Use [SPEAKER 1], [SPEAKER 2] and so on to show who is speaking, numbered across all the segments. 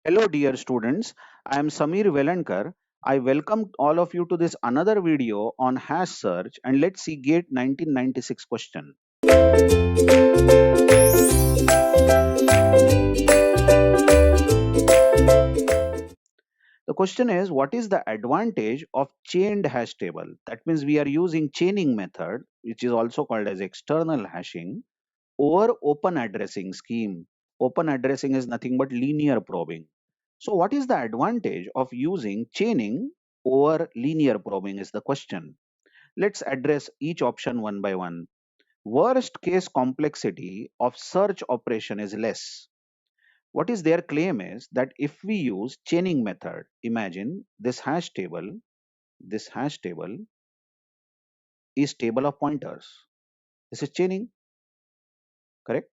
[SPEAKER 1] Hello, dear students. I am Samir Velankar. I welcome all of you to this another video on hash search and let's see GATE 1996 question. The question is, what is the advantage of chained hash table? That means we are using chaining method, which is also called as external hashing, over open addressing scheme. Open addressing is nothing but linear probing. So what is the advantage of using chaining over linear probing is the question. Let's address each option one by one. Worst case complexity of search operation is less. What is their claim is that if we use chaining method, imagine this hash table is table of pointers. This is chaining, correct?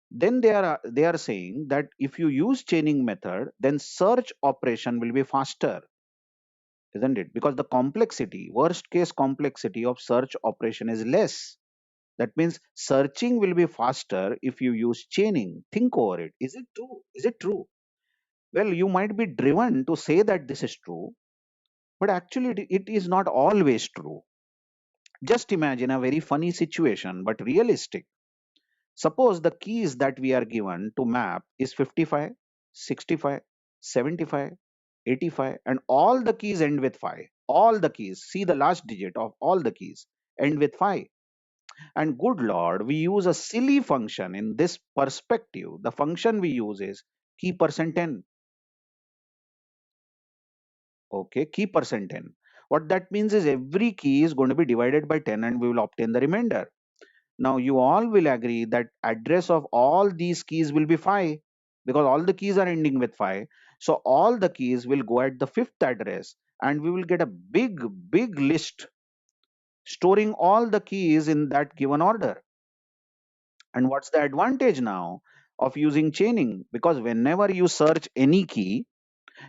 [SPEAKER 1] Then they are saying that if you use chaining method, then search operation will be faster, isn't it? Because the complexity, worst case complexity of search operation is less. That means searching will be faster if you use chaining. Think over it. Is it true? Is it true? Well, you might be driven to say that this is true, but actually it is not always true. Just imagine a very funny situation, but realistic. Suppose the keys that we are given to map is 55, 65, 75, 85, and all the keys end with 5. All the keys, see the last digit of all the keys, end with 5. And good lord, we use a silly function in this perspective. The function we use is key percent 10. Okay, key percent 10. What that means is every key is going to be divided by 10 and we will obtain the remainder. Now you all will agree that address of all these keys will be 5 because all the keys are ending with 5. So all the keys will go at the fifth address and we will get a big list storing all the keys in that given order. And what's the advantage now of using chaining? Because whenever you search any key,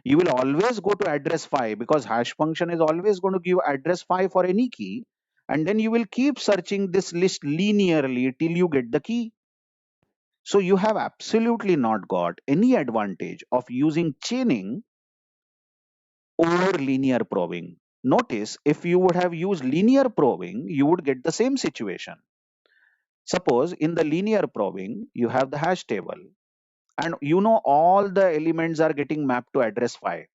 [SPEAKER 1] you will always go to address 5 because hash function is always going to give address 5 for any key. And then you will keep searching this list linearly till you get the key. So you have absolutely not got any advantage of using chaining over linear probing. Notice if you would have used linear probing, you would get the same situation. Suppose in the linear probing, you have the hash table and you know all the elements are getting mapped to address 5.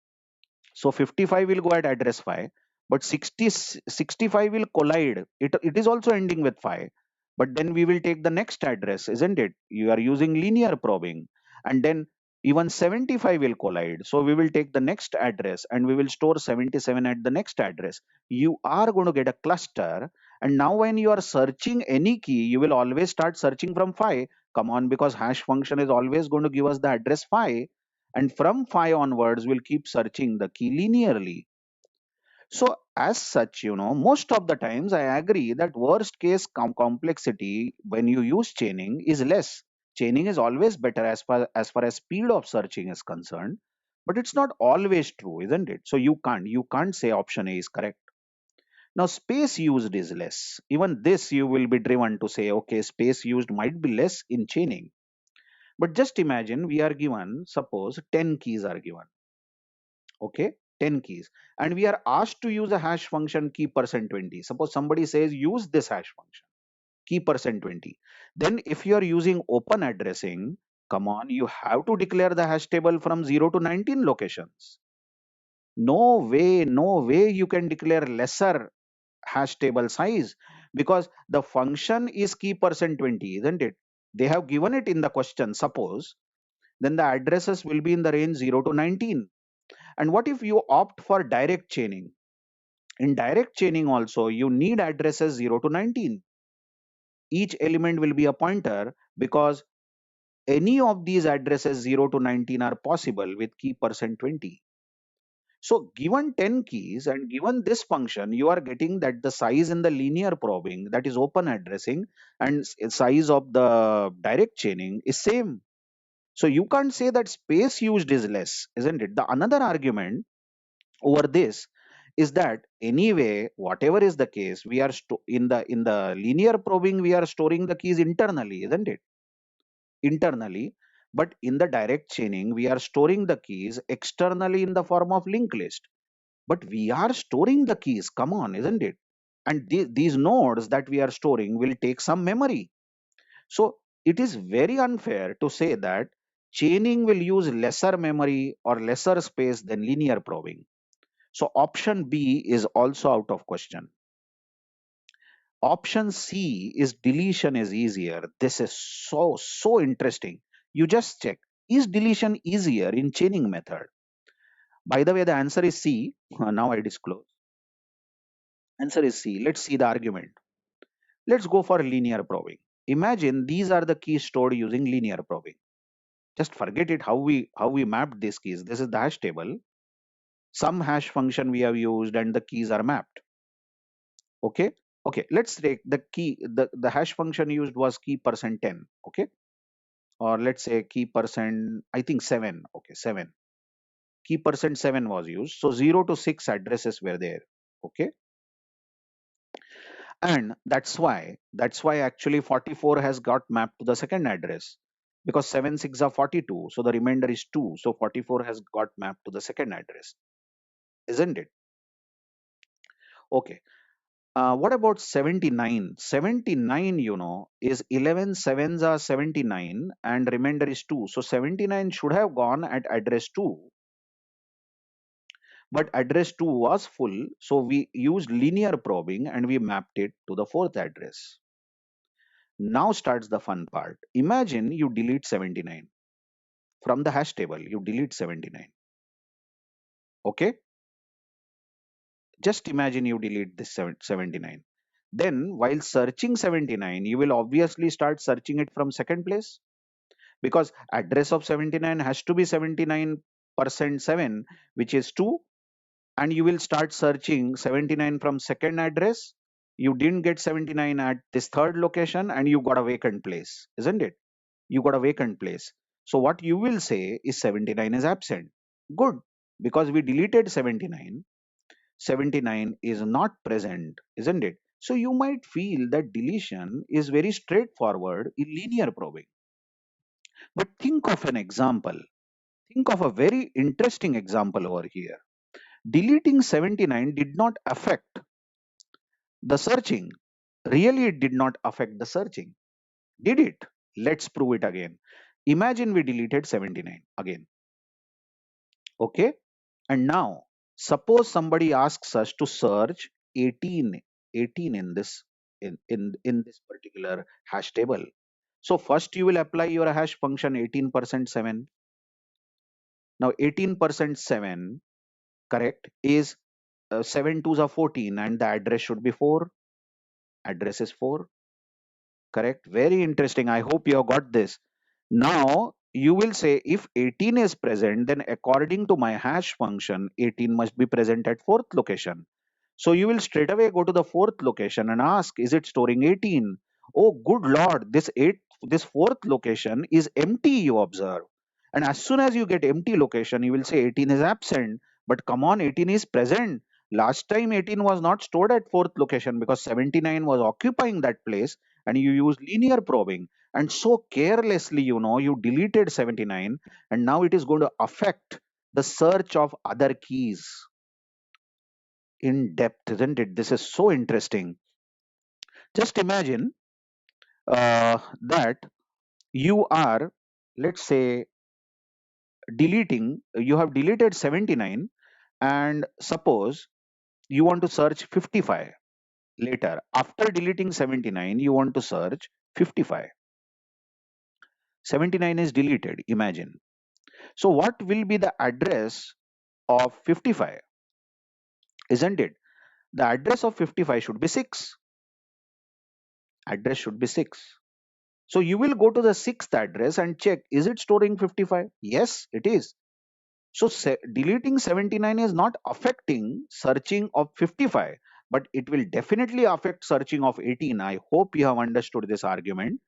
[SPEAKER 1] So 55 will go at address 5, but 65 will collide. It is also ending with 5. But then we will take the next address, isn't it? You are using linear probing. And then even 75 will collide. So we will take the next address and we will store 77 at the next address. You are going to get a cluster. And now when you are searching any key, you will always start searching from 5. Come on, because hash function is always going to give us the address 5, and from 5 onwards we'll keep searching the key linearly. So as such, most of the times I agree that worst case complexity when you use chaining is less. Chaining is always better as far as speed of searching is concerned, but it's not always true, isn't it? So you can't say option A is correct. Now space used is less. Even this you will be driven to say, okay, space used might be less in chaining. But just imagine we are given, suppose 10 keys are given. Okay, 10 keys, and we are asked to use a hash function key percent 20. Suppose somebody says use this hash function key percent 20. Then if you are using open addressing, come on, you have to declare the hash table from 0 to 19 locations. No way you can declare lesser hash table size because the function is key percent 20, isn't it? They have given it in the question, suppose. Then the addresses will be in the range 0 to 19. And what if you opt for direct chaining? In direct chaining also, you need addresses 0 to 19. Each element will be a pointer because any of these addresses 0 to 19 are possible with key percent 20. So given 10 keys and given this function, you are getting that the size in the linear probing, that is open addressing, and size of the direct chaining is same. So you can't say that space used is less, isn't it? The another argument over this is that anyway, whatever is the case, we are in the linear probing we are storing the keys internally, isn't it? Internally, But in the direct chaining, we are storing the keys externally in the form of linked list. But we are storing the keys, come on, isn't it? And these nodes that we are storing will take some memory. So it is very unfair to say that chaining will use lesser memory or lesser space than linear probing. So option B is also out of question. Option C is deletion is easier. This is so interesting. You just check. Is deletion easier in chaining method? By the way, the answer is C. Now I disclose. Answer is C. Let's see the argument. Let's go for linear probing. Imagine these are the keys stored using linear probing. Just forget it how we mapped these keys. This is the hash table. Some hash function we have used and the keys are mapped. Okay. Okay. Let's take the key. The hash function used was key percent 10. Okay. Or let's say key percent, I think 7. Okay. 7. Key percent 7 was used. So 0 to 6 addresses were there. Okay. And that's why actually 44 has got mapped to the second address, because 7 6 are 42, so the remainder is 2, so 44 has got mapped to the second address, isn't it? Okay. What about 79? 79, is 11 sevens are 79 and remainder is 2, so 79 should have gone at address 2, but address 2 was full, so we used linear probing and we mapped it to the fourth address. Now starts the fun part. Imagine you delete 79 from the hash table. You delete 79. Okay? Just imagine you delete this 79. Then, while searching 79, you will obviously start searching it from second place, because address of 79 has to be 79% 7, which is 2, and you will start searching 79 from second address. You didn't get 79 at this third location and you got a vacant place, isn't it? You got a vacant place. So what you will say is 79 is absent. Good, because we deleted 79. 79 is not present, isn't it? So you might feel that deletion is very straightforward in linear probing. But think of an example. Think of a very interesting example over here. Deleting 79 did not affect the searching. Really, it did not affect the searching. Did it? Let's prove it again. Imagine we deleted 79 again. Okay? And now, suppose somebody asks us to search 18, 18 in this particular hash table. So first you will apply your hash function 18% 7. Now 18% 7, correct, is 7 twos are 14 and the address should be 4. Address is 4. Correct. Very interesting. I hope you have got this. Now you will say if 18 is present, then according to my hash function, 18 must be present at fourth location. So you will straight away go to the fourth location and ask, is it storing 18? Oh, good Lord, this fourth location is empty, you observe. And as soon as you get empty location, you will say 18 is absent. But come on, 18 is present. Last time 18 was not stored at fourth location because 79 was occupying that place, and you use linear probing. And so carelessly, you deleted 79, and now it is going to affect the search of other keys in depth, isn't it? This is so interesting. Just imagine that you are, let's say, you have deleted 79, and suppose you want to search 55 later. After deleting 79, you want to search 55. 79 is deleted, imagine. So what will be the address of 55? Isn't it? The address of 55 should be 6. Address should be 6. So you will go to the sixth address and check, is it storing 55? Yes, it is. So deleting 79 is not affecting searching of 55, but it will definitely affect searching of 18. I hope you have understood this argument,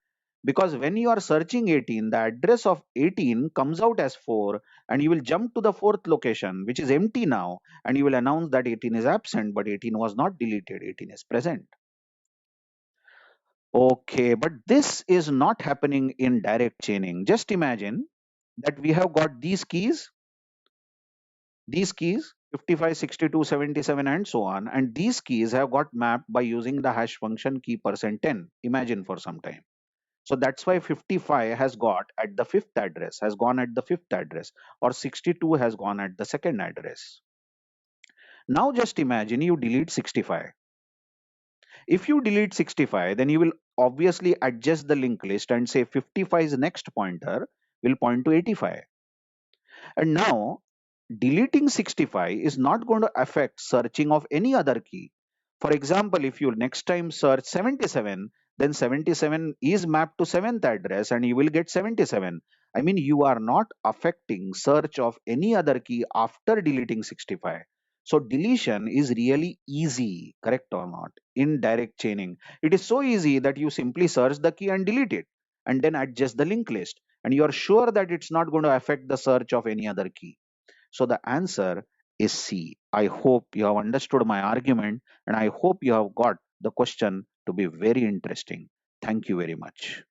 [SPEAKER 1] because when you are searching 18, the address of 18 comes out as 4, and you will jump to the fourth location, which is empty now, and you will announce that 18 is absent, but 18 was not deleted, 18 is present. Okay, but this is not happening in direct chaining. Just imagine that we have got these keys 55, 62, 77, and so on, and these keys have got mapped by using the hash function key %10. Imagine for some time. So that's why 55 has got at the fifth address, has gone at the fifth address, or 62 has gone at the second address. Now just imagine you delete 65. If you delete 65, then you will obviously adjust the linked list and say 55's next pointer will point to 85. And now deleting 65 is not going to affect searching of any other key. For example, if you next time search 77, then 77 is mapped to seventh address and you will get 77. I mean, you are not affecting search of any other key after deleting 65. So deletion is really easy, correct or not? In direct chaining, it is so easy that you simply search the key and delete it and then adjust the linked list. And you are sure that it's not going to affect the search of any other key. So the answer is C. I hope you have understood my argument and I hope you have got the question to be very interesting. Thank you very much.